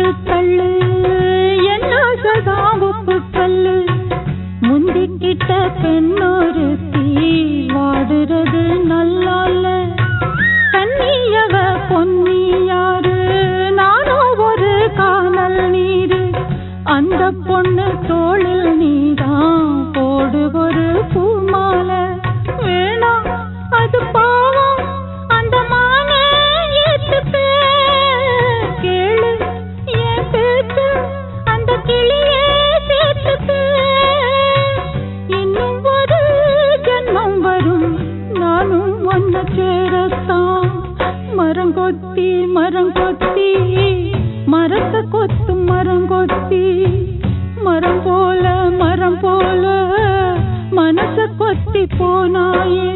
போட்டு தள்ளு என்ன சதாவுப்பு கல்லு முந்திக்கிட்ட பெண்ணொரு தீ வாடுறது நல்லால தண்ணியவ பொன்னி யாரு நானோ ஒரு காணல் நீரு அந்த பொண்ணு தோளில் நீதான் போடு ஒரு பூமாலை வேணாம் அது பாவம் அந்த மானே ஏத்துக்க கேளு என் பேச்சு அந்த கிளியே சேர்த்துக்க இன்னும் ஒரு ஜென்மம் வரும் நானும் ஒன்ன சேரத்தான் மரங்கொத்தி மரங்கொத்தி மரத்தை கொத்தும் மரங்கொத்தி மரம் போல மனச கொத்தி போனாயே